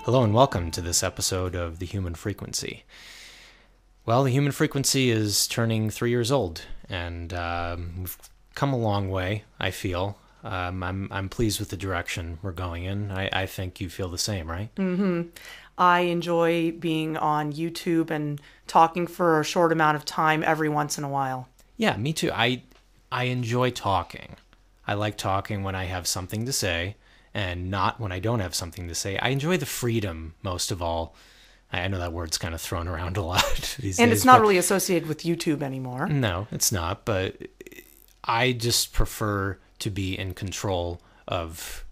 Hello and welcome to this episode of The Human Frequency. Well, The Human Frequency is turning 3 years old, and we've come a long way, I feel. I'm pleased with the direction we're going in. I think you feel the same, right? Mm-hmm. I enjoy being on YouTube and talking for a short amount of time every once in a while. Yeah, me too. I enjoy talking. I like talking when I have something to say, and not when I don't have something to say. I enjoy the freedom most of all. I know that word's kind of thrown around a lot these days. And it's not really associated with YouTube anymore. No, it's not. But I just prefer to be in control of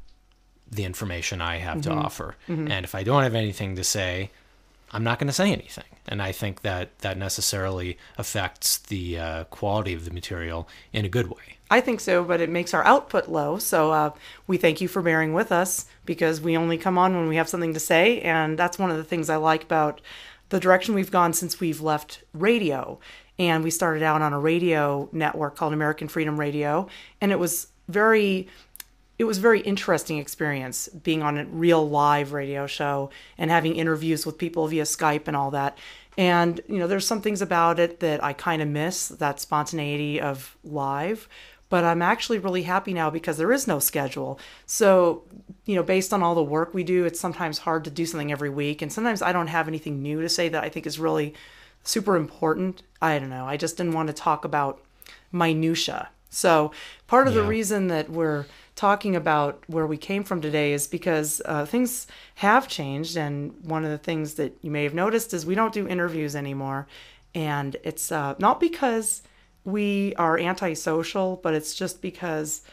the information I have to offer. And if I don't have anything to say, I'm not going to say anything. And I think that necessarily affects the quality of the material in a good way. I think so, but it makes our output low. So we thank you for bearing with us because we only come on when we have something to say. And that's one of the things I like about the direction we've gone since we've left radio. And we started out on a radio network called American Freedom Radio. And it was very interesting experience being on a real live radio show and having interviews with people via Skype and all that. And, there's some things about it that I kind of miss, that spontaneity of live. But I'm actually really happy now because there is no schedule. So, based on all the work we do, it's sometimes hard to do something every week. And sometimes I don't have anything new to say that I think is really super important. I don't know. I just didn't want to talk about minutia. So part of the reason that we're talking about where we came from today is because things have changed. And one of the things that you may have noticed is we don't do interviews anymore. And it's not because we are antisocial, but it's just because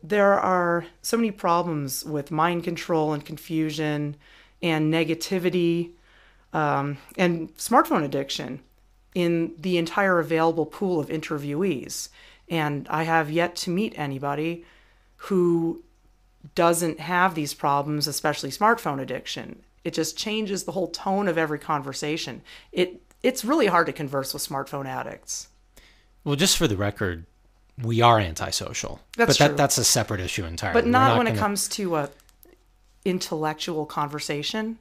there are so many problems with mind control and confusion and negativity and smartphone addiction in the entire available pool of interviewees. And I have yet to meet anybody who doesn't have these problems, especially smartphone addiction. It just changes the whole tone of every conversation. It's really hard to converse with smartphone addicts. Well, just for the record, we are antisocial. That's true. That's a separate issue entirely. But not when it comes to a intellectual conversation.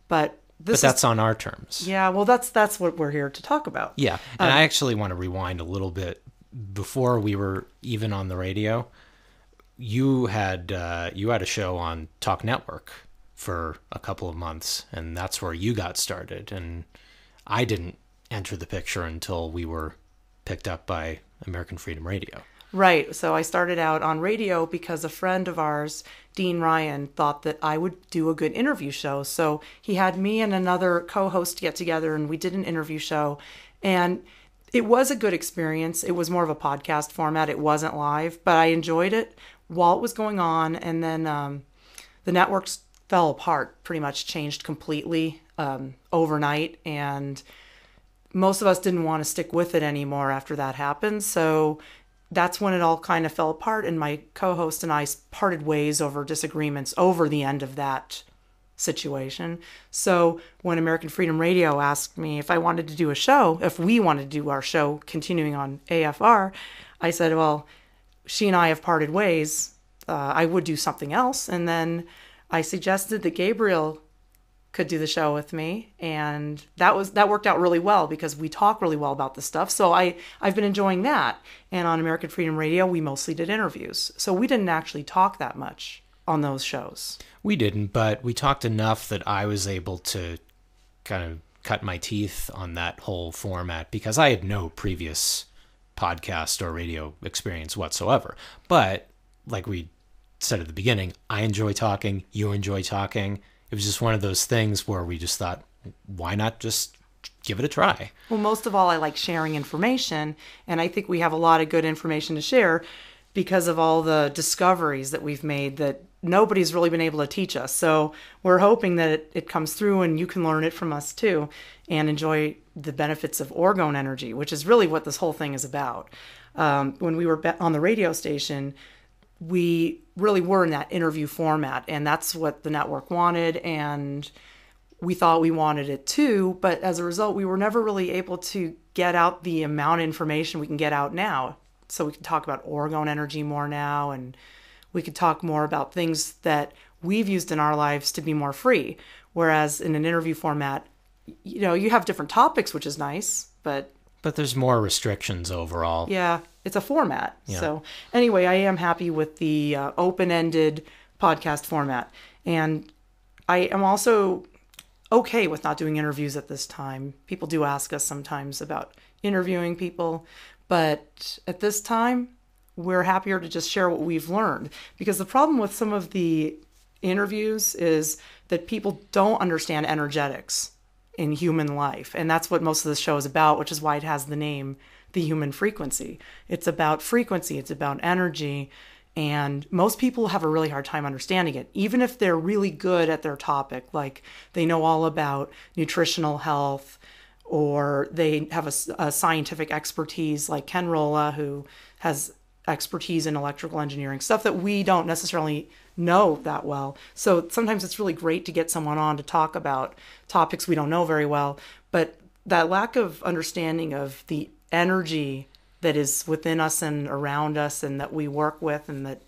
But that's on our terms. Yeah, well, that's what we're here to talk about. Yeah, and I actually want to rewind a little bit. Before we were even on the radio, you had a show on Talk Network for a couple of months, and that's where you got started. And I didn't enter the picture until we were picked up by American Freedom Radio. Right. So I started out on radio because a friend of ours, Dean Ryan, thought that I would do a good interview show. So he had me and another co-host get together and we did an interview show. And it was a good experience. It was more of a podcast format. It wasn't live, but I enjoyed it while it was going on. And then the networks fell apart, pretty much changed completely overnight. And most of us didn't want to stick with it anymore after that happened. So that's when it all kind of fell apart. And my co-host and I parted ways over disagreements over the end of that situation. So when American Freedom Radio asked me if I wanted to do a show, if we wanted to do our show continuing on AFR, I said, well, she and I have parted ways. I would do something else. And then I suggested that Gabriel could do the show with me, and that worked out really well because we talk really well about this stuff. So I've been enjoying that. And on American Freedom Radio, we mostly did interviews. So we didn't actually talk that much on those shows. We didn't, but we talked enough that I was able to kind of cut my teeth on that whole format because I had no previous podcast or radio experience whatsoever. But like we said at the beginning, I enjoy talking, you enjoy talking. It was just one of those things where we just thought, why not just give it a try? Well, most of all, I like sharing information, and I think we have a lot of good information to share because of all the discoveries that we've made that nobody's really been able to teach us. So we're hoping that it comes through and you can learn it from us too and enjoy the benefits of orgone energy, which is really what this whole thing is about. When we were on the radio station, we really were in that interview format, and that's what the network wanted, and we thought we wanted it too, but as a result, we were never really able to get out the amount of information we can get out now. So we can talk about orgone energy more now, and we could talk more about things that we've used in our lives to be more free. Whereas in an interview format, you have different topics, which is nice, but there's more restrictions overall. Yeah, it's a format. Yeah. So anyway, I am happy with the open-ended podcast format. And I am also okay with not doing interviews at this time. People do ask us sometimes about interviewing people, but at this time, we're happier to just share what we've learned. Because the problem with some of the interviews is that people don't understand energetics in human life. And that's what most of the show is about, which is why it has the name The Human Frequency. It's about frequency, it's about energy, and most people have a really hard time understanding it, even if they're really good at their topic, like they know all about nutritional health, or they have a scientific expertise like Ken Rolla, who has expertise in electrical engineering, stuff that we don't necessarily know that well. So sometimes it's really great to get someone on to talk about topics we don't know very well, but that lack of understanding of the energy that is within us and around us and that we work with and that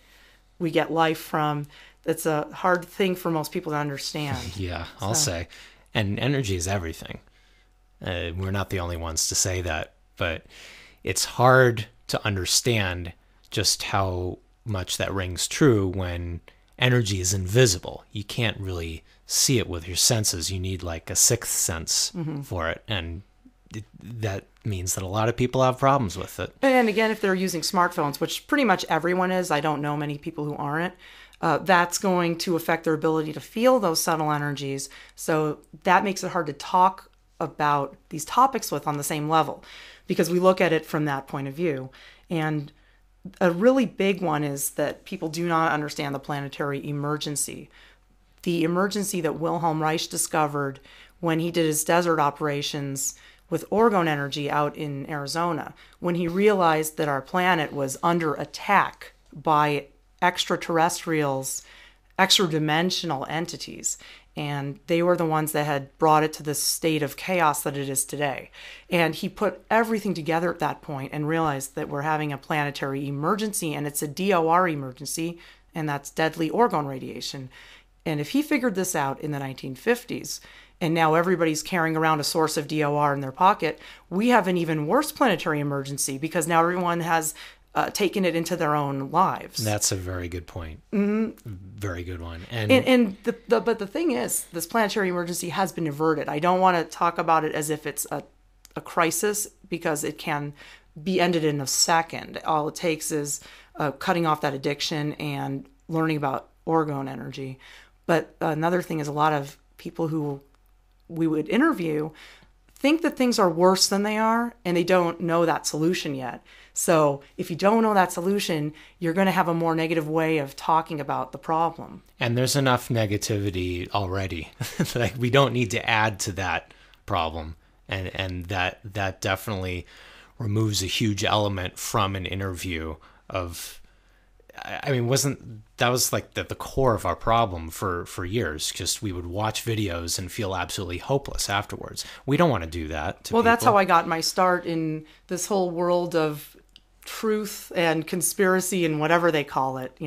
we get life from, it's a hard thing for most people to understand. Yeah, I'll say. And energy is everything. We're not the only ones to say that, but it's hard to understand just how much that rings true when energy is invisible. You can't really see it with your senses. You need like a sixth sense for it. And that means that a lot of people have problems with it. And again, if they're using smartphones, which pretty much everyone is, I don't know many people who aren't, that's going to affect their ability to feel those subtle energies. So that makes it hard to talk about these topics with on the same level, because we look at it from that point of view. And a really big one is that people do not understand the planetary emergency. The emergency that Wilhelm Reich discovered when he did his desert operations with orgone energy out in Arizona, when he realized that our planet was under attack by extraterrestrials, extra-dimensional entities. And they were the ones that had brought it to this state of chaos that it is today. And he put everything together at that point and realized that we're having a planetary emergency, and it's a DOR emergency, and that's deadly orgone radiation. And if he figured this out in the 1950s, and now everybody's carrying around a source of DOR in their pocket, we have an even worse planetary emergency, because now everyone has taken it into their own lives. That's a very good point. Very good one. But the thing is, this planetary emergency has been averted. I don't want to talk about it as if it's a crisis, because it can be ended in a second. All it takes is cutting off that addiction and learning about orgone energy. But another thing is, a lot of people who we would interview think that things are worse than they are, and they don't know that solution yet. So if you don't know that solution, you're going to have a more negative way of talking about the problem. And there's enough negativity already. Like, we don't need to add to that problem. And that definitely removes a huge element from an interview of, I mean, that was like the core of our problem for years. Just we would watch videos and feel absolutely hopeless afterwards. We don't want to do that to people. That's how I got my start in this whole world of truth and conspiracy and whatever they call it,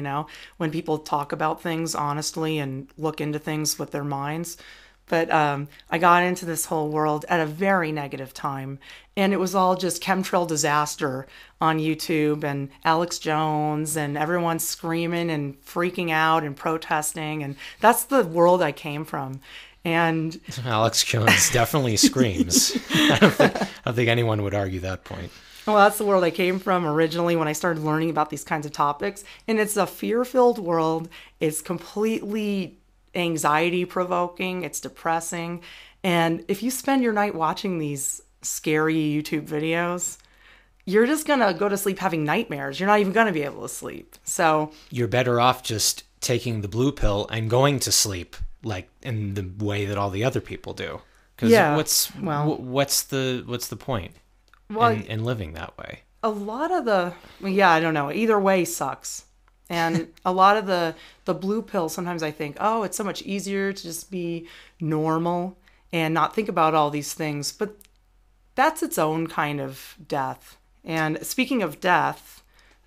when people talk about things honestly and look into things with their minds. But I got into this whole world at a very negative time, and it was all just chemtrail disaster on YouTube and Alex Jones and everyone screaming and freaking out and protesting, and that's the world I came from. And Alex Jones definitely screams. I don't think anyone would argue that point. Well, that's the world I came from originally when I started learning about these kinds of topics. And it's a fear-filled world. It's completely anxiety-provoking. It's depressing. And if you spend your night watching these scary YouTube videos, you're just going to go to sleep having nightmares. You're not even going to be able to sleep. So you're better off just taking the blue pill and going to sleep, like in the way that all the other people do. Because what's the point? In living that way? A lot of I don't know. Either way sucks. And a lot of the blue pill, sometimes I think, oh, it's so much easier to just be normal and not think about all these things. But that's its own kind of death. And speaking of death,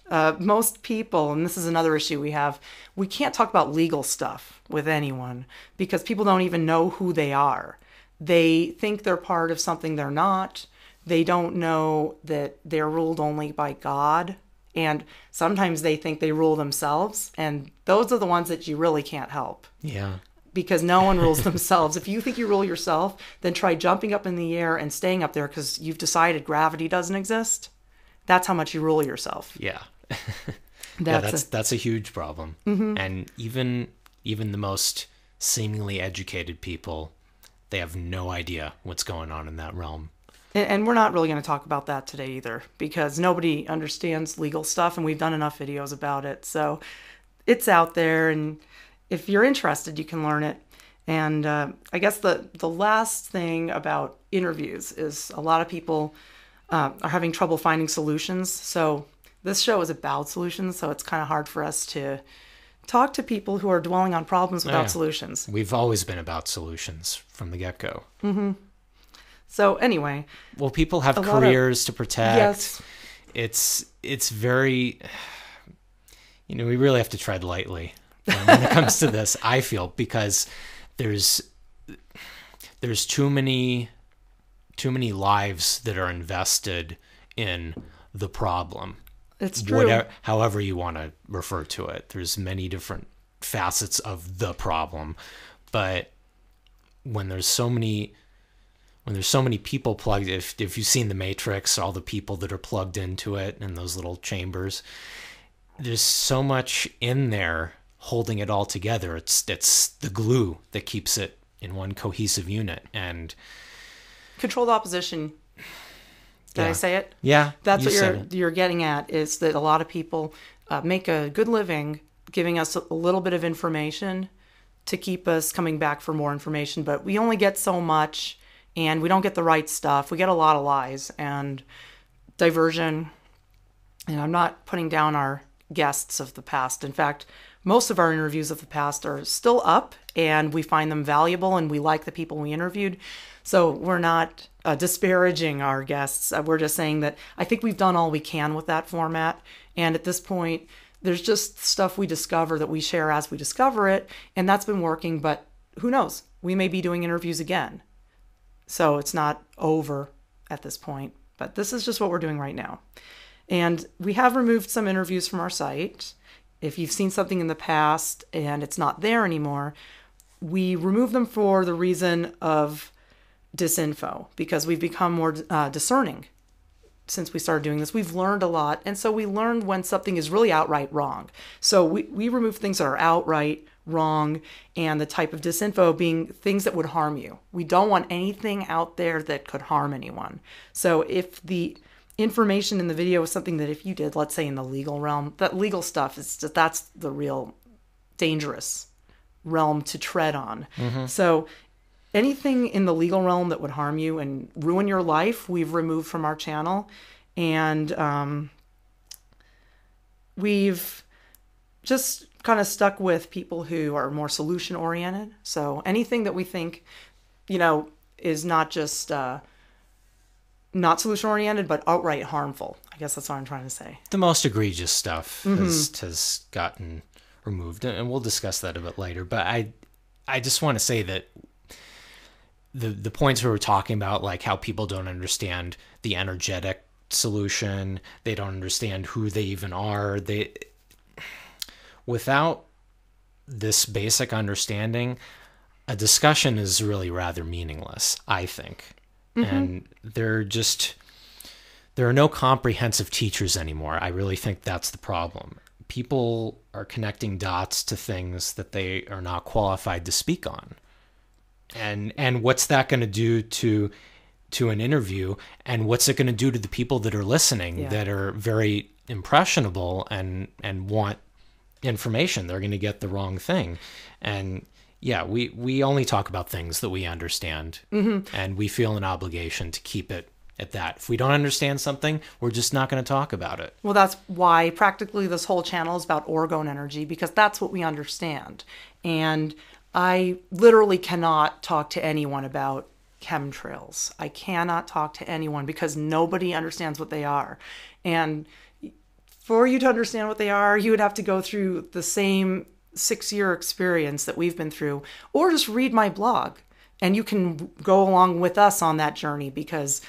Most people, and this is another issue we have, we can't talk about legal stuff with anyone because people don't even know who they are. They think they're part of something they're not. They don't know that they're ruled only by God. And sometimes they think they rule themselves. And those are the ones that you really can't help. Yeah. Because no one rules themselves. If you think you rule yourself, then try jumping up in the air and staying up there because you've decided gravity doesn't exist. That's how much you rule yourself. Yeah. That's a huge problem. And even the most seemingly educated people, they have no idea what's going on in that realm. And we're not really going to talk about that today either because nobody understands legal stuff and we've done enough videos about it. So it's out there, and if you're interested, you can learn it. And I guess the last thing about interviews is a lot of people are having trouble finding solutions. So this show is about solutions, so it's kind of hard for us to talk to people who are dwelling on problems without solutions. We've always been about solutions from the get-go. So anyway. Well, people have careers to protect. Yes. It's very, we really have to tread lightly when it comes to this, I feel, because there's too many lives that are invested in the problem. It's true. However you want to refer to it. There's many different facets of the problem, but when there's so many people plugged, if you've seen The Matrix, all the people that are plugged into it in those little chambers, there's so much in there holding it all together. It's the glue that keeps it in one cohesive unit. And controlled opposition. Did I say it? Yeah. That's what you're getting at, is that a lot of people make a good living giving us a little bit of information to keep us coming back for more information, but we only get so much and we don't get the right stuff. We get a lot of lies and diversion. And I'm not putting down our guests of the past. In fact, most of our interviews of the past are still up and we find them valuable and we like the people we interviewed. So we're not disparaging our guests. We're just saying that I think we've done all we can with that format. And at this point, there's just stuff we discover that we share as we discover it. And that's been working, but who knows? We may be doing interviews again. So it's not over at this point. But this is just what we're doing right now. And we have removed some interviews from our site. If you've seen something in the past and it's not there anymore, we remove them for the reason of disinfo, because we've become more discerning since we started doing this. We've learned a lot. And so we learned when something is really outright wrong. So we remove things that are outright wrong, and the type of disinfo being things that would harm you. We don't want anything out there that could harm anyone. So if the information in the video is something that if you did, let's say in the legal realm, that legal stuff is just, that's the real dangerous realm to tread on. So anything in the legal realm that would harm you and ruin your life, we've removed from our channel. And we've just kind of stuck with people who are more solution oriented. So anything that we think, is not just not solution oriented, but outright harmful. I guess that's what I'm trying to say. The most egregious stuff has gotten removed, and we'll discuss that a bit later. But I just want to say that the points we were talking about, like how people don't understand the energetic solution, they don't understand who they even are. Without this basic understanding, a discussion is really rather meaningless, I think. And there are no comprehensive teachers anymore. I really think that's the problem. People are connecting dots to things that they are not qualified to speak on. And what's that going to do to an interview? And what's it going to do to the people that are listening that are very impressionable and want information? They're going to get the wrong thing. And yeah, we only talk about things that we understand, and we feel an obligation to keep it at that. If we don't understand something, we're just not going to talk about it. Well, that's why practically this whole channel is about orgone energy, because that's what we understand. And I literally cannot talk to anyone about chemtrails. I cannot talk to anyone because nobody understands what they are. And for you to understand what they are, you would have to go through the same 6-year experience that we've been through, or just read my blog. And you can go along with us on that journey, because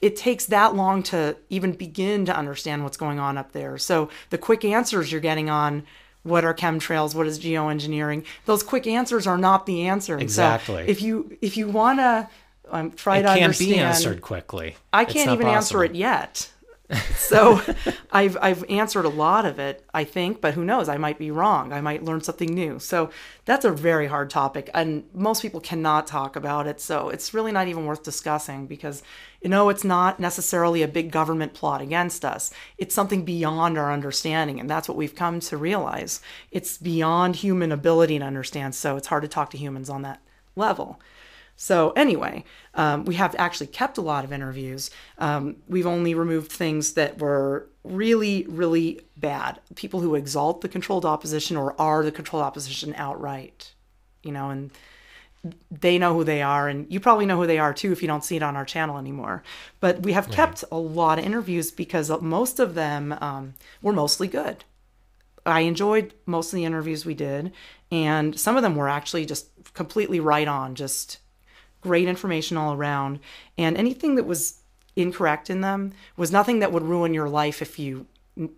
it takes that long to even begin to understand what's going on up there. So the quick answers you're getting on what are chemtrails, what is geoengineering, those quick answers are not the answer. Exactly. So if you want to try to understand, it can't be answered quickly. I can't even answer it yet. So I've answered a lot of it, I think, but who knows? I might be wrong. I might learn something new. So that's a very hard topic, and most people cannot talk about it. So it's really not even worth discussing, because, it's not necessarily a big government plot against us. It's something beyond our understanding, and that's what we've come to realize. It's beyond human ability to understand, so it's hard to talk to humans on that level. So anyway, we have actually kept a lot of interviews. We've only removed things that were really, really bad. People who exalt the controlled opposition or are the controlled opposition outright, and they know who they are. And you probably know who they are too if you don't see it on our channel anymore. But we have kept a lot of interviews because most of them were mostly good. I enjoyed most of the interviews we did. And some of them were actually just completely right on, just great information all around, and anything that was incorrect in them was nothing that would ruin your life if you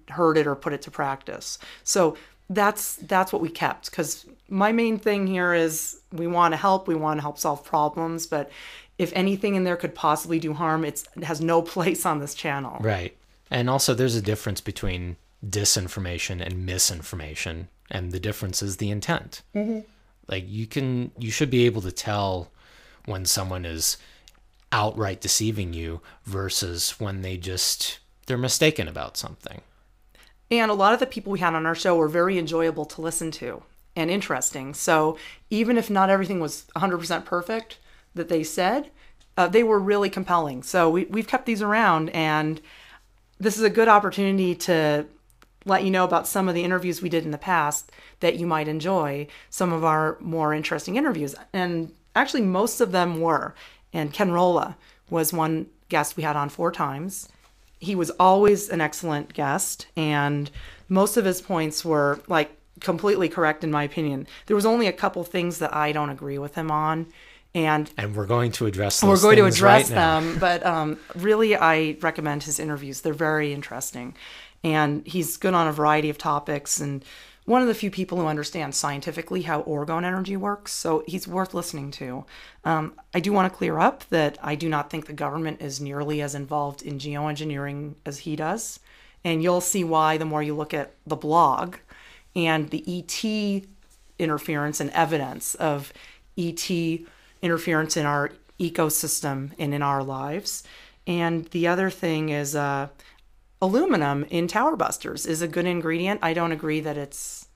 heard it or put it to practice. So that's what we kept, because my main thing here is we want to help solve problems, but if anything in there could possibly do harm, it has no place on this channel. Right. And also there's a difference between disinformation and misinformation, and the difference is the intent. Mm-hmm. Like you should be able to tell when someone is outright deceiving you versus when they're mistaken about something. And a lot of the people we had on our show were very enjoyable to listen to and interesting. So even if not everything was 100% perfect that they said, they were really compelling. So we've kept these around, and this is a good opportunity to let you know about some of the interviews we did in the past that you might enjoy, some of our more interesting interviews. And actually, most of them were. And Ken Rolla was one guest we had on 4 times. He was always an excellent guest, and most of his points were completely correct in my opinion. There was only a couple things that I don't agree with him on, and we're going to address those things right now. But really, I recommend his interviews. They're very interesting, and he's good on a variety of topics, and one of the few people who understands scientifically how orgone energy works, so he's worth listening to. I do want to clear up that I do not think the government is nearly as involved in geoengineering as he does, and you'll see why the more you look at the blog and the ET interference and evidence of ET interference in our ecosystem and in our lives. And the other thing is aluminum in tower busters is a good ingredient. I don't agree that it's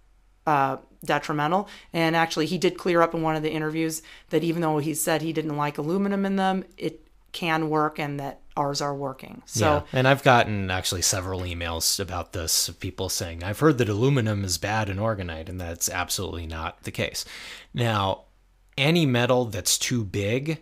detrimental. And actually, he did clear up in one of the interviews that even though he said he didn't like aluminum in them, it can work, and that ours are working. So, yeah. And I've gotten actually several emails about this of people saying, I've heard that aluminum is bad in orgonite, and that's absolutely not the case. Now, any metal that's too big,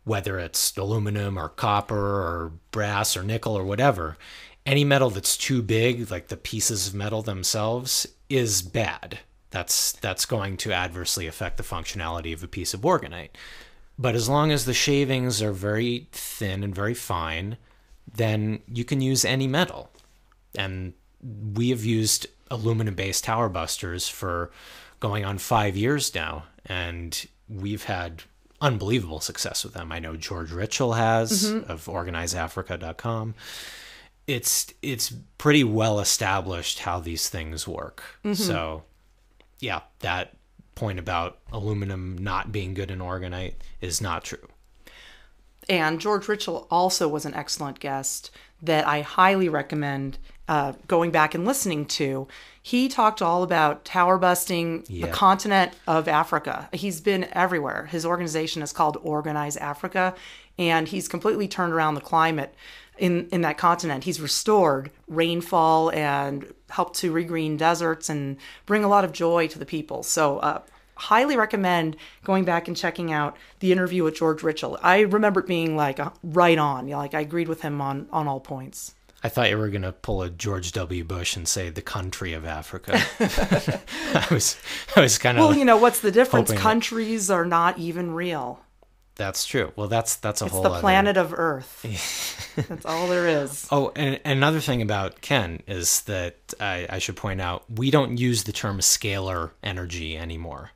whether it's aluminum or copper or brass or nickel or whatever, any metal that's too big, like the pieces of metal themselves, is bad. That's going to adversely affect the functionality of a piece of orgonite. But as long as the shavings are very thin and very fine, then you can use any metal. And we have used aluminum-based tower busters for going on 5 years now, and we've had unbelievable success with them. I know George Ritchell has, of organizeafrica.com. It's pretty well established how these things work. So, yeah, that point about aluminum not being good in orgonite is not true. And George Ritchell also was an excellent guest that I highly recommend going back and listening to. He talked all about tower busting the continent of Africa. He's been everywhere. His organization is called Organize Africa, and he's completely turned around the climate in that continent. He's restored rainfall and helped to regreen deserts and bring a lot of joy to the people. So highly recommend going back and checking out the interview with George Ritchell. I remember it being right on. I agreed with him on all points. I thought you were going to pull a George W. Bush and say the country of Africa. I was kind of Well, you know, what's the difference? hoping Countries are not even real. that's true. Well, that's a It's whole the other... planet of Earth. That's all there is. Oh, and another thing about Ken is that I should point out, we don't use the term scalar energy anymore.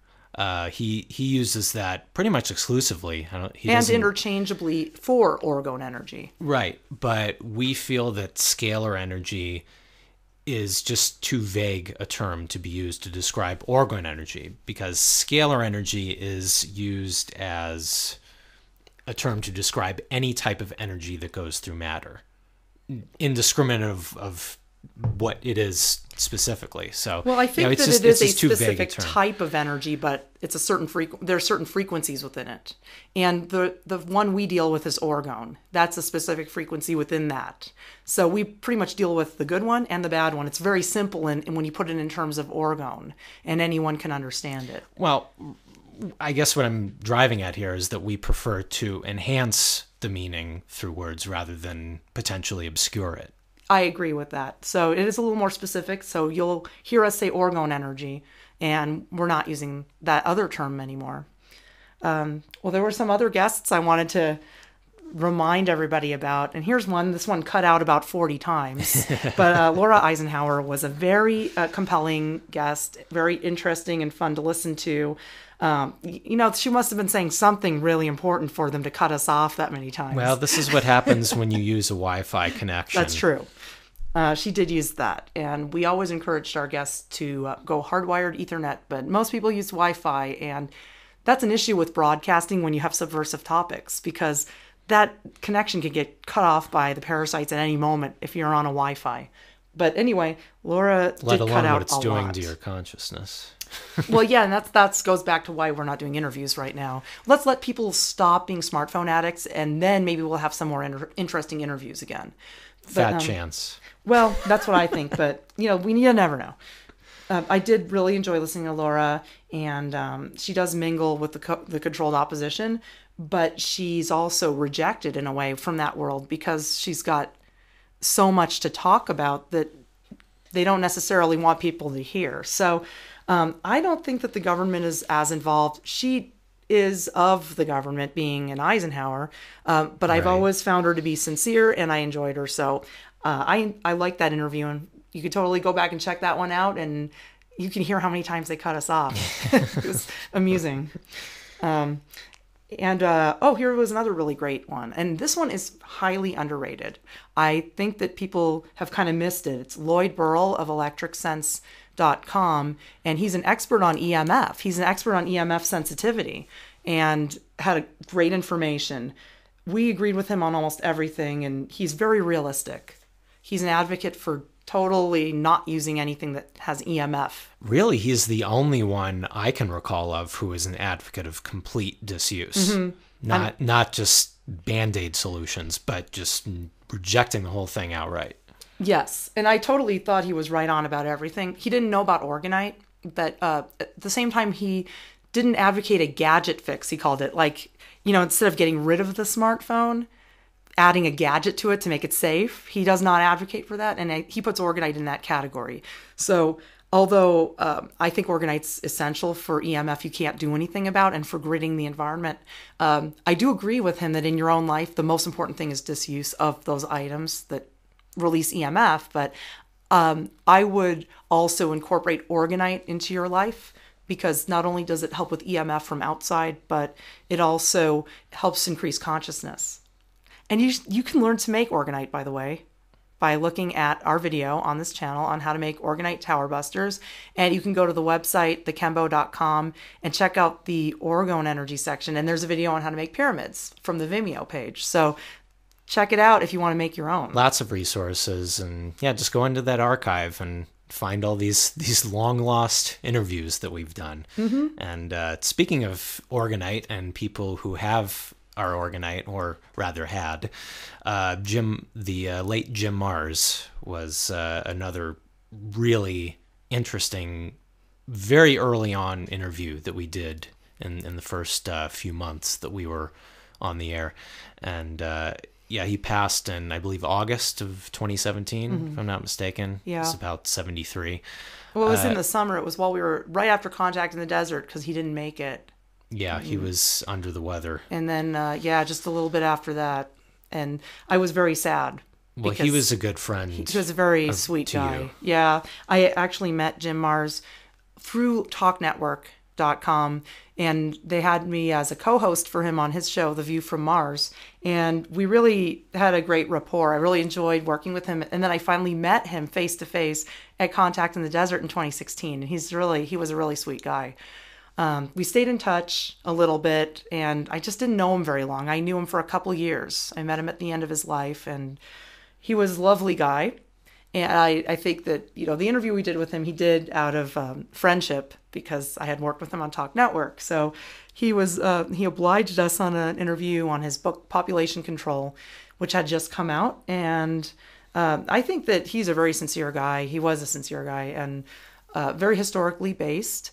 He uses that pretty much exclusively. He And doesn't... interchangeably for orgone energy. Right, but we feel that scalar energy is just too vague a term to be used to describe orgone energy, because scalar energy is used as a term to describe any type of energy that goes through matter, indiscriminate of what it is specifically. So, Well, I think it's that just, it is a it's just too vague a specific term. type of energy, but it's a certain there are certain frequencies within it. And the one we deal with is orgone. That's a specific frequency within that. So we pretty much deal with the good one and the bad one. It's very simple and when you put it in terms of orgone, and anyone can understand it. Well, I guess what I'm driving at here is that we prefer to enhance the meaning through words rather than potentially obscure it. I agree with that. So it is a little more specific. So you'll hear us say orgone energy, and we're not using that other term anymore. Well, there were some other guests I wanted to remind everybody about. And here's one. This one cut out about 40 times. But Laura Eisenhower was a very compelling guest, very interesting and fun to listen to. You know, she must have been saying something really important for them to cut us off that many times. Well, this is what happens when you use a Wi-Fi connection. That's true. She did use that. And we always encouraged our guests to go hardwired Ethernet, but most people use Wi-Fi. And that's an issue with broadcasting when you have subversive topics, because that connection can get cut off by the parasites at any moment if you're on a Wi-Fi. But anyway, Laura Let did alone cut out what it's a doing lot. to your consciousness. Well, yeah, and that goes back to why we're not doing interviews right now. Let's let people stop being smartphone addicts, and then maybe we'll have some more interesting interviews again. Fat chance. Well, that's what I think, but you never know. I did really enjoy listening to Laura, and she does mingle with the controlled opposition, but she's also rejected in a way from that world because she's got so much to talk about that they don't necessarily want people to hear. So I don't think that the government is as involved. She is of the government, being an Eisenhower, but I've always found her to be sincere, and I enjoyed her. So I like that interview, and you could totally go back and check that one out, and you can hear how many times they cut us off. It was amusing. Here was another really great one. And this one is highly underrated. I think that people have kind of missed it. It's Lloyd Burrell of electricsense.com, and he's an expert on EMF. He's an expert on EMF sensitivity and had a great information. We agreed with him on almost everything, and he's very realistic. He's an advocate for totally not using anything that has EMF. Really, he's the only one I can recall of who is an advocate of complete disuse. Mm-hmm. Not just Band-Aid solutions, but just rejecting the whole thing outright. Yes, and I totally thought he was right on about everything. He didn't know about Orgonite, but at the same time, he didn't advocate a gadget fix, he called it. Like, instead of getting rid of the smartphone, adding a gadget to it to make it safe. He does not advocate for that, and he puts Orgonite in that category. So although I think Orgonite's essential for EMF you can't do anything about and for gridding the environment, I do agree with him that in your own life, the most important thing is disuse of those items that release EMF. But I would also incorporate Orgonite into your life, because not only does it help with EMF from outside, but it also helps increase consciousness. And you can learn to make Orgonite, by the way, by looking at our video on this channel on how to make Orgonite tower busters. And you can go to the website, thekembo.com, and check out the orgone energy section. And there's a video on how to make pyramids from the Vimeo page. So check it out if you want to make your own. Lots of resources. And yeah, just go into that archive and find all these long lost interviews that we've done. Mm-hmm. And speaking of Orgonite and people who have our Orgonite, or rather had, the late Jim Mars was another really interesting, very early on interview that we did in the first few months that we were on the air. And yeah, he passed in, I believe, August of 2017, if I'm not mistaken. Yeah. He's about 73. Well, it was in the summer. It was while we were right after Contact in the Desert because he didn't make it. Yeah, he was under the weather. And then, just a little bit after that. And I was very sad. Well, he was a good friend. He was a very sweet guy. You. Yeah. I actually met Jim Mars through TalkNetwork.com, and they had me as a co-host for him on his show, The View from Mars. And we really had a great rapport. I really enjoyed working with him. And then I finally met him face to face at Contact in the Desert in 2016. And he was a really sweet guy. We stayed in touch a little bit, and I just didn't know him very long. I knew him for a couple years. I met him at the end of his life, and he was a lovely guy. And I think that, the interview we did with him, he did out of friendship because I had worked with him on Talk Network. So he obliged us on an interview on his book, Population Control, which had just come out. And I think that he's a very sincere guy. He was a sincere guy and very historically based.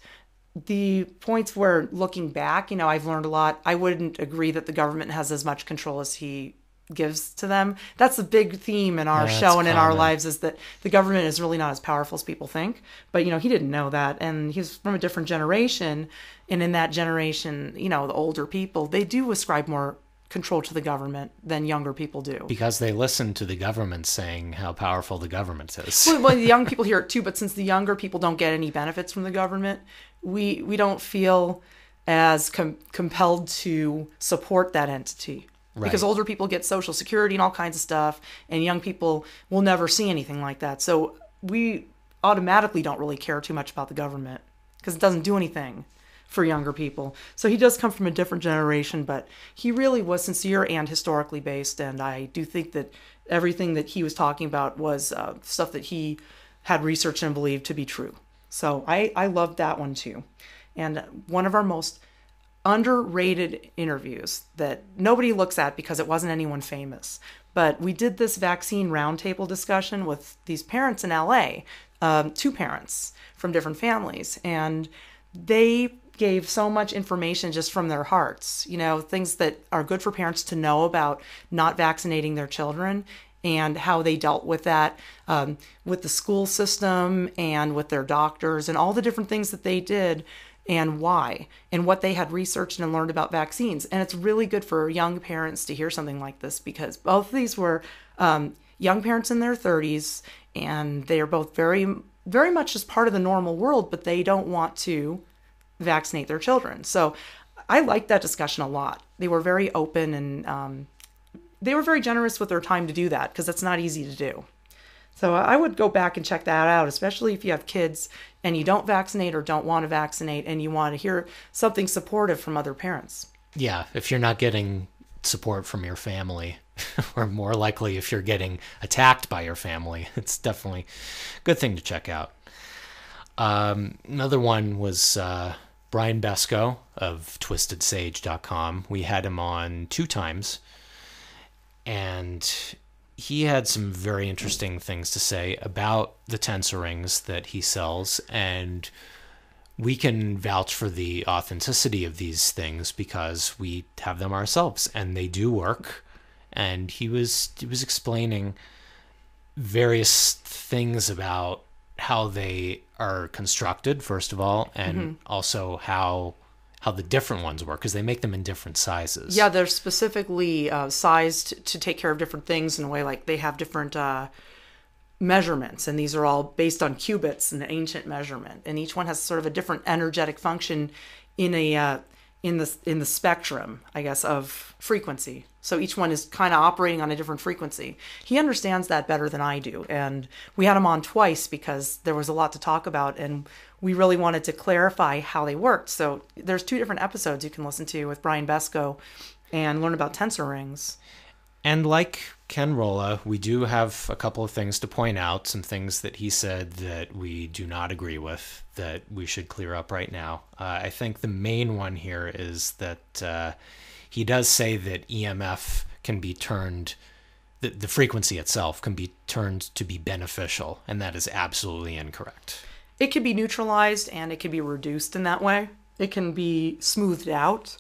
The points where looking back, I've learned a lot. I wouldn't agree that the government has as much control as he gives to them. That's a big theme in our show and in our lives, is that the government is really not as powerful as people think. But, he didn't know that. And he's from a different generation. And in that generation, the older people, they do ascribe more control to the government than younger people do. Because they listen to the government saying how powerful the government is. Well, the young people hear it too, but since the younger people don't get any benefits from the government, we don't feel as compelled to support that entity. Right. Because older people get Social Security and all kinds of stuff, and young people will never see anything like that. So we automatically don't really care too much about the government because it doesn't do anything for younger people. So he does come from a different generation, but he really was sincere and historically based, and I do think that everything that he was talking about was stuff that he had researched and believed to be true. So I loved that one too. And one of our most underrated interviews that nobody looks at because it wasn't anyone famous, but we did this vaccine roundtable discussion with these parents in LA, 2 parents from different families, and they gave so much information just from their hearts, things that are good for parents to know about not vaccinating their children and how they dealt with that with the school system and with their doctors and all the different things that they did and why and what they had researched and learned about vaccines. And it's really good for young parents to hear something like this because both of these were young parents in their 30s, and they are both very, very much just part of the normal world, but they don't want to vaccinate their children. So I liked that discussion a lot. They were very open, and they were very generous with their time to do that because that's not easy to do. So I would go back and check that out, especially if you have kids and you don't vaccinate or don't want to vaccinate and you want to hear something supportive from other parents. Yeah, if you're not getting support from your family, or more likely if you're getting attacked by your family, it's definitely a good thing to check out. Another one was Brian Besco of twistedsage.com. We had him on 2 times, and he had some very interesting things to say about the Tensor rings that he sells, and we can vouch for the authenticity of these things because we have them ourselves, and they do work. And he was explaining various things about how they are constructed, first of all, and also how the different ones work, because they make them in different sizes. Yeah, they're specifically sized to take care of different things in a way, like they have different measurements, and these are all based on qubits, an ancient measurement, and each one has sort of a different energetic function in the spectrum, I guess, of frequency. So each one is kind of operating on a different frequency. He understands that better than I do, and we had him on twice because there was a lot to talk about, and we really wanted to clarify how they worked. So there's 2 different episodes you can listen to with Brian Besco and learn about tensor rings. And like Ken Rolla, we do have a couple of things to point out, some things that he said that we do not agree with, that we should clear up right now. I think the main one here is that he does say that EMF can be turned, the frequency itself can be turned to be beneficial, and that is absolutely incorrect. It can be neutralized and it can be reduced in that way. It can be smoothed out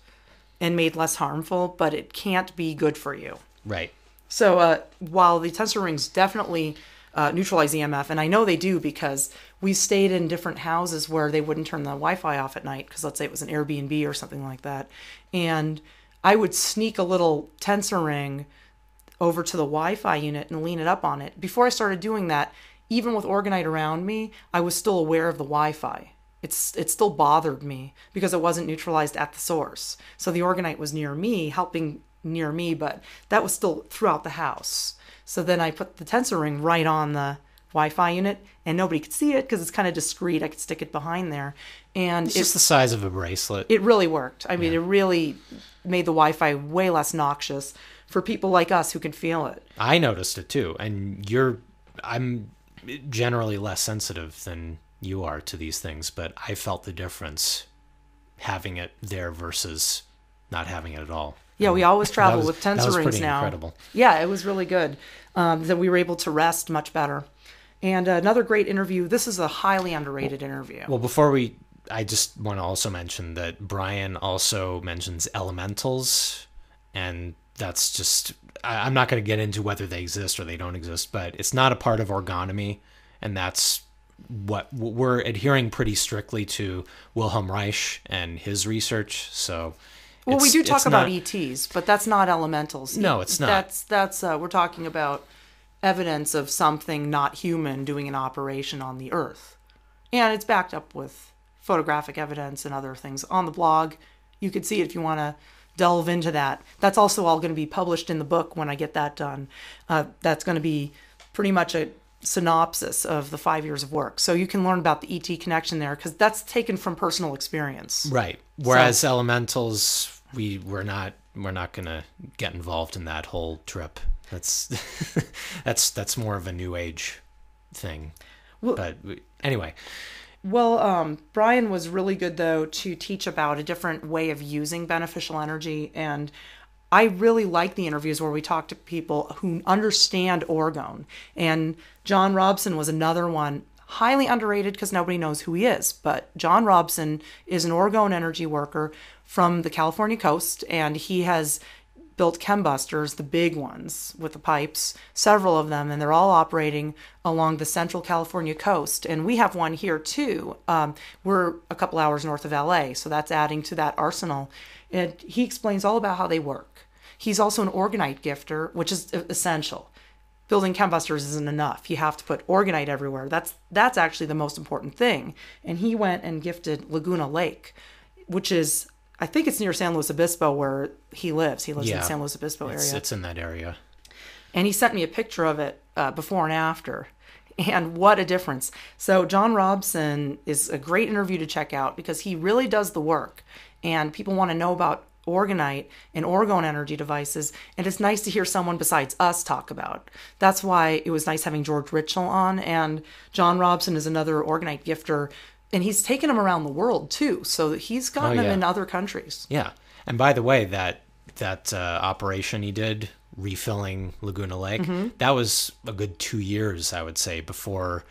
and made less harmful, but it can't be good for you. Right. So while the tensor rings definitely neutralize EMF, and I know they do because we stayed in different houses where they wouldn't turn the Wi-Fi off at night because let's say it was an Airbnb or something like that. And I would sneak a little tensor ring over to the Wi-Fi unit and lean it up on it. Before I started doing that, even with Orgonite around me, I was still aware of the Wi-Fi. It still bothered me because it wasn't neutralized at the source. So the Orgonite was near me, helping near me, but that was still throughout the house. So then I put the tensor ring right on the Wi-Fi unit, and nobody could see it because it's kind of discreet. I could stick it behind there, and it's just the size of a bracelet. It really worked. I mean, it really made the Wi-Fi way less noxious for people like us who can feel it. I noticed it too, and I'm generally less sensitive than you are to these things, but I felt the difference having it there versus not having it at all. Yeah, we always travel with tensor rings now. Incredible. Yeah, it was really good. That we were able to rest much better. And another great interview. This is a highly underrated interview. Well, I just want to also mention that Brian also mentions elementals, and that's just, I'm not going to get into whether they exist or they don't exist, but it's not a part of orgonomy, and that's what we're adhering pretty strictly to Wilhelm Reich and his research. So, well, we do talk about ETs, but that's not elementals. No, it's not. That's we're talking about evidence of something not human doing an operation on the Earth, and it's backed up with photographic evidence and other things on the blog. You could see it if you want to delve into that. That's also all going to be published in the book when I get that done. That's going to be pretty much a synopsis of the 5 years of work. So you can learn about the ET connection there because that's taken from personal experience. Right. Whereas elementals, we're not going to get involved in that whole trip. That's more of a new age thing. Well, but anyway. Well, Brian was really good, though, to teach about a different way of using beneficial energy. And I really like the interviews where we talk to people who understand orgone. And John Robson was another one, highly underrated because nobody knows who he is. But John Robson is an orgone energy worker from the California coast, and he has built chembusters, the big ones with the pipes, several of them, and they're all operating along the central California coast. And we have one here too. We're a couple hours north of LA, so that's adding to that arsenal. And he explains all about how they work. He's also an orgonite gifter, which is essential. Building chembusters isn't enough. You have to put orgonite everywhere. That's actually the most important thing. And he went and gifted Laguna Lake, which is, I think it's near San Luis Obispo where he lives. He lives in the San Luis Obispo area. It's in that area. And he sent me a picture of it before and after. And what a difference. So John Robson is a great interview to check out because he really does the work. And people want to know about orgonite and orgone energy devices. And it's nice to hear someone besides us talk about. That's why it was nice having George Ritchell on. And John Robson is another orgonite gifter. And he's taken them around the world, too. So he's gotten them in other countries. Yeah. And by the way, that operation he did, refilling Laguna Lake, that was a good 2 years, I would say, before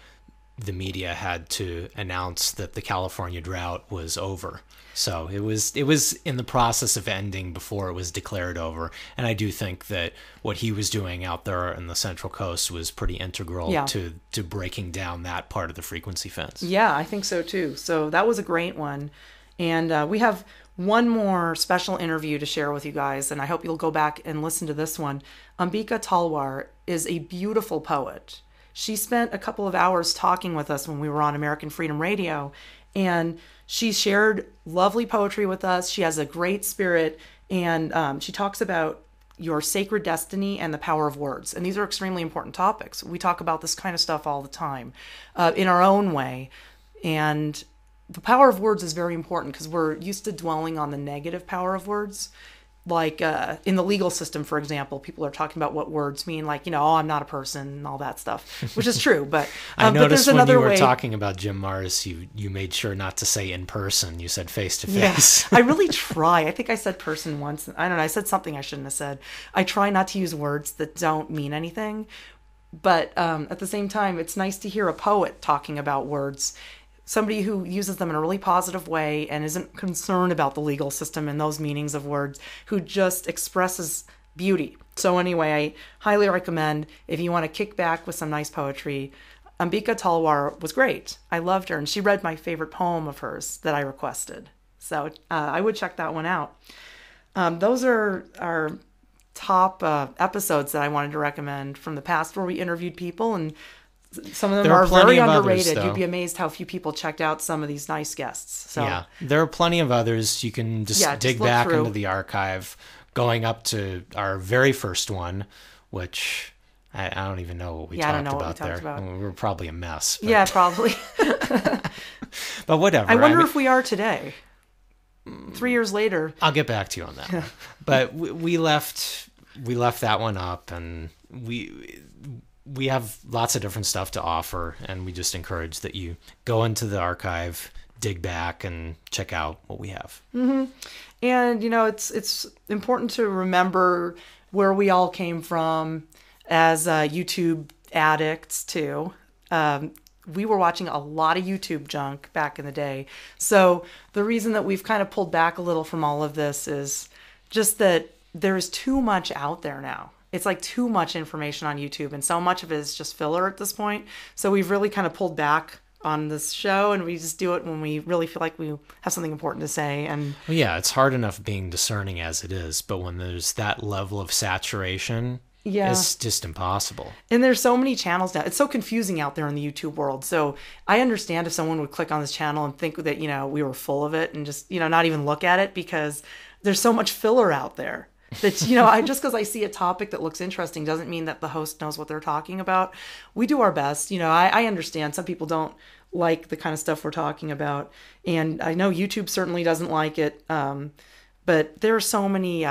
the media had to announce that the California drought was over. So it was in the process of ending before it was declared over. And I do think that what he was doing out there in the Central Coast was pretty integral to breaking down that part of the frequency fence. Yeah, I think so too. So that was a great one. And we have one more special interview to share with you guys, and I hope you'll go back and listen to this one. Ambika Talwar is a beautiful poet. She spent a couple of hours talking with us when we were on American Freedom Radio, and she shared lovely poetry with us. She has a great spirit, and she talks about your sacred destiny and the power of words. And these are extremely important topics. We talk about this kind of stuff all the time in our own way. And the power of words is very important because we're used to dwelling on the negative power of words. Like in the legal system, for example, people are talking about what words mean, like, oh, I'm not a person and all that stuff, which is true. But I noticed but when you were talking about Jim Marrs, you made sure not to say in person. You said face to face. I really try. I think I said person once. I don't know. I said something I shouldn't have said. I try not to use words that don't mean anything. But at the same time, it's nice to hear a poet talking about words. Somebody who uses them in a really positive way and isn't concerned about the legal system and those meanings of words, who just expresses beauty. So anyway, I highly recommend if you want to kick back with some nice poetry. Ambika Talwar was great. I loved her, and she read my favorite poem of hers that I requested. So I would check that one out. Those are our top episodes that I wanted to recommend from the past where we interviewed people, and some of them are very underrated. Others, you'd be amazed how few people checked out some of these nice guests. So yeah, there are plenty of others. You can just dig back into the archive, going up to our very first one, which I don't even know what we talked about there. We were probably a mess. But... Yeah, probably. But whatever. I wonder if we are today. 3 years later. I'll get back to you on that one. But we left that one up, and we have lots of different stuff to offer, and we just encourage that you go into the archive, dig back, and check out what we have. Mm-hmm. And, it's important to remember where we all came from as YouTube addicts, too. We were watching a lot of YouTube junk back in the day. So the reason that we've kind of pulled back a little from all of this is just that there's too much out there now. It's like too much information on YouTube, and so much of it is just filler at this point. So we've really kind of pulled back on this show, and we just do it when we really feel like we have something important to say. And well, yeah, it's hard enough being discerning as it is, but when there's that level of saturation, it's just impossible. And there's so many channels now. It's so confusing out there in the YouTube world. So I understand if someone would click on this channel and think that, we were full of it and just, not even look at it, because there's so much filler out there. That, just because I see a topic that looks interesting doesn't mean that the host knows what they're talking about. We do our best. I understand some people don't like the kind of stuff we're talking about. And I know YouTube certainly doesn't like it. But there are so many,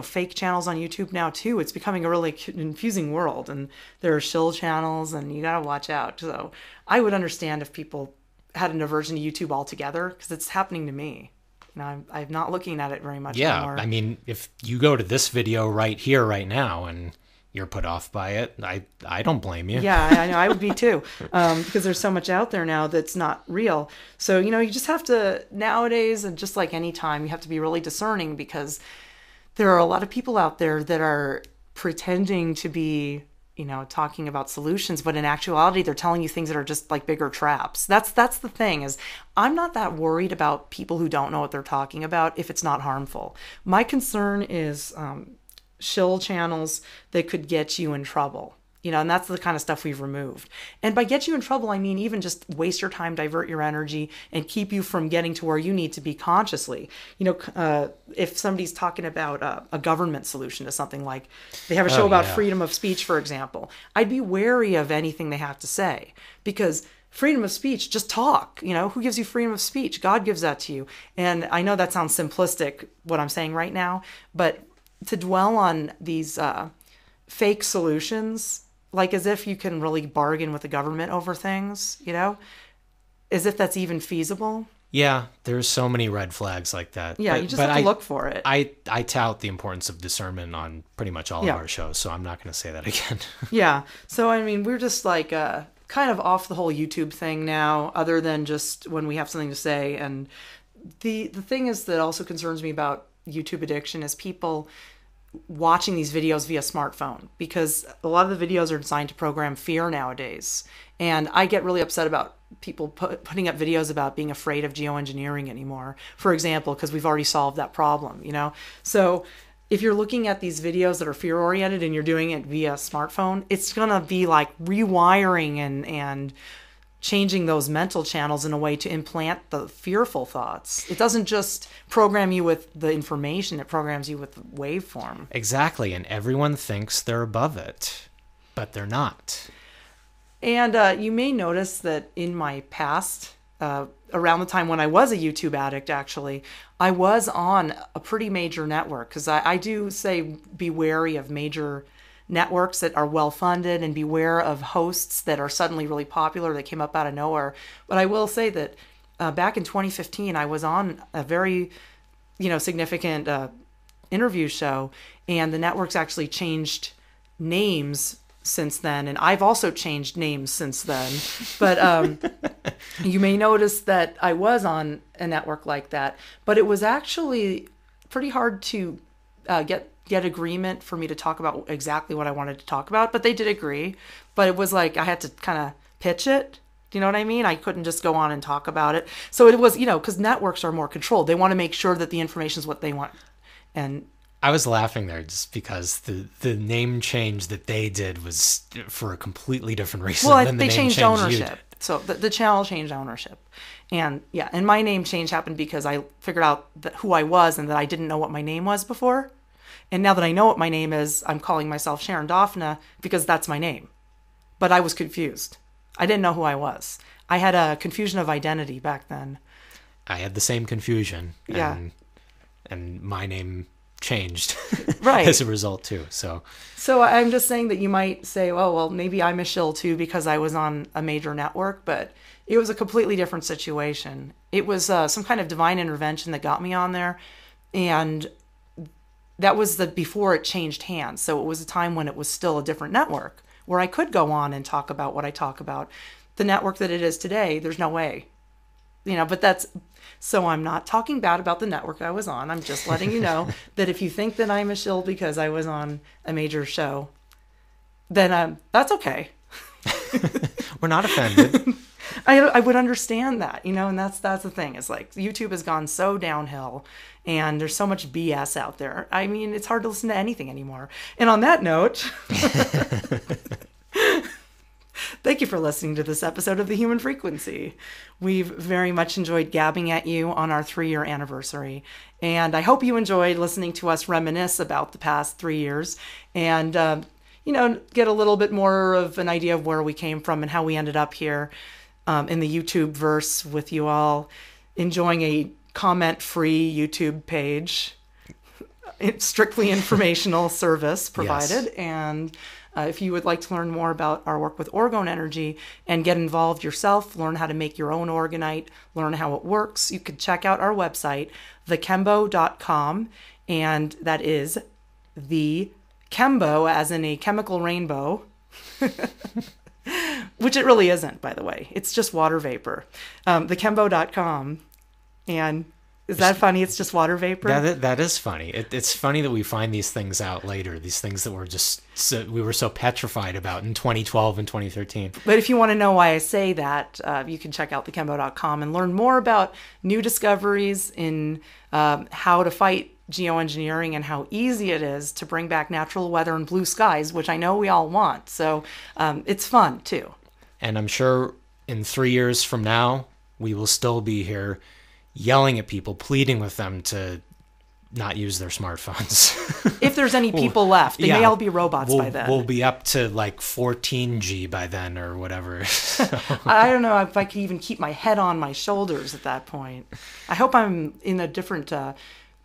fake channels on YouTube now too. It's becoming a really confusing world. And there are shill channels, and you got to watch out. So I would understand if people had an aversion to YouTube altogether, because it's happening to me. I'm not looking at it very much anymore. I mean, if you go to this video right here, right now, and you're put off by it, I don't blame you. Yeah, I know. I would be too. Because there's so much out there now that's not real. So, you just have to, nowadays, and just like any time, you have to be really discerning, because there are a lot of people out there that are pretending to be, talking about solutions, but in actuality, they're telling you things that are just like bigger traps. That's the thing, is I'm not that worried about people who don't know what they're talking about if it's not harmful. My concern is shill channels that could get you in trouble. And that's the kind of stuff we've removed. And by get you in trouble, I mean even just waste your time, divert your energy, and keep you from getting to where you need to be consciously. If somebody's talking about a government solution to something, like they have a show about freedom of speech, for example, I'd be wary of anything they have to say, because freedom of speech, just talk. Who gives you freedom of speech? God gives that to you. And I know that sounds simplistic, what I'm saying right now, but to dwell on these fake solutions, like as if you can really bargain with the government over things, as if that's even feasible. Yeah, there's so many red flags like that. Yeah, you just have to look for it. I tout the importance of discernment on pretty much all of our shows, so I'm not going to say that again. Yeah, so I mean, we're just like kind of off the whole YouTube thing now, other than just when we have something to say. And the thing is that also concerns me about YouTube addiction is people watching these videos via smartphone, because a lot of the videos are designed to program fear nowadays. And I get really upset about people putting up videos about being afraid of geoengineering anymore, for example, because we've already solved that problem, So if you're looking at these videos that are fear oriented and you're doing it via smartphone, it's going to be like rewiring and changing those mental channels in a way to implant the fearful thoughts. It doesn't just program you with the information, it programs you with the waveform. Exactly, and everyone thinks they're above it, but they're not. And you may notice that in my past, around the time when I was a YouTube addict, actually, I was on a pretty major network, because I do say be wary of major networks that are well-funded, and beware of hosts that are suddenly really popular that came up out of nowhere. But I will say that back in 2015, I was on a very, significant interview show, and the networks actually changed names since then, and I've also changed names since then. But you may notice that I was on a network like that, but it was actually pretty hard to get get agreement for me to talk about exactly what I wanted to talk about, but they did agree. But it was like I had to kind of pitch it. Do you know what I mean? I couldn't just go on and talk about it. So it was, because networks are more controlled. They want to make sure that the information is what they want. And I was laughing there just because the name change that they did was for a completely different reason than the they name changed change ownership. you did. So the channel changed ownership. And and my name change happened because I figured out who I was and that I didn't know what my name was before. And now that I know what my name is, I'm calling myself Sharon Daphna because that's my name. But I was confused. I didn't know who I was. I had a confusion of identity back then. I had the same confusion. Yeah. And my name changed right. as a result too. So I'm just saying that you might say, oh, well, maybe I'm a shill too because I was on a major network, but it was a completely different situation. It was some kind of divine intervention that got me on there. And that was before it changed hands. So it was a time when it was still a different network where I could go on and talk about what I talk about. The network that it is today, there's no way. But so I'm not talking bad about the network I was on. I'm just letting you know that if you think that I'm a shill because I was on a major show, then that's okay. We're not offended. I would understand that, and that's the thing. It's like YouTube has gone so downhill and there's so much BS out there. I mean, it's hard to listen to anything anymore. And on that note, thank you for listening to this episode of The Human Frequency. We've very much enjoyed gabbing at you on our 3-year anniversary. And I hope you enjoyed listening to us reminisce about the past 3 years and, get a little bit more of an idea of where we came from and how we ended up here in the YouTube verse with you all enjoying a comment-free YouTube page. It's strictly informational service provided. Yes. And if you would like to learn more about our work with orgone energy and get involved yourself, learn how to make your own orgonite, learn how it works, you can check out our website, thechembo.com. And that is the Chembo, as in a chemical rainbow, which it really isn't, by the way. It's just water vapor. Thechembo.com. And is that funny? It's just water vapor? That is funny. It's funny that we find these things out later, these things that we were so petrified about in 2012 and 2013. But if you want to know why I say that, you can check out thechembo.com and learn more about new discoveries in how to fight geoengineering and how easy it is to bring back natural weather and blue skies, which I know we all want. So it's fun, too. And I'm sure in 3 years from now, we will still be here yelling at people, pleading with them to not use their smartphones. If there's any people left. They may all be robots by then. We'll be up to like 14G by then or whatever. I don't know if I could even keep my head on my shoulders at that point. I hope I'm in a different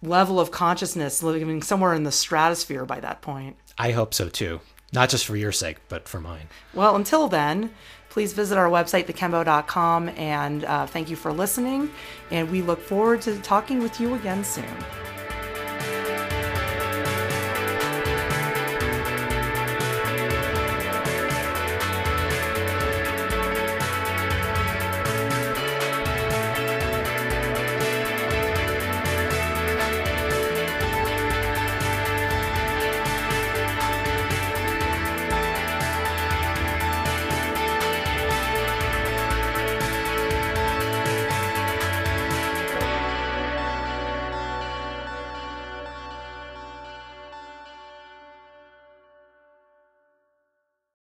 level of consciousness, living somewhere in the stratosphere by that point. I hope so too. Not just for your sake, but for mine. Well, until then, please visit our website, thechembo.com, and thank you for listening. And we look forward to talking with you again soon.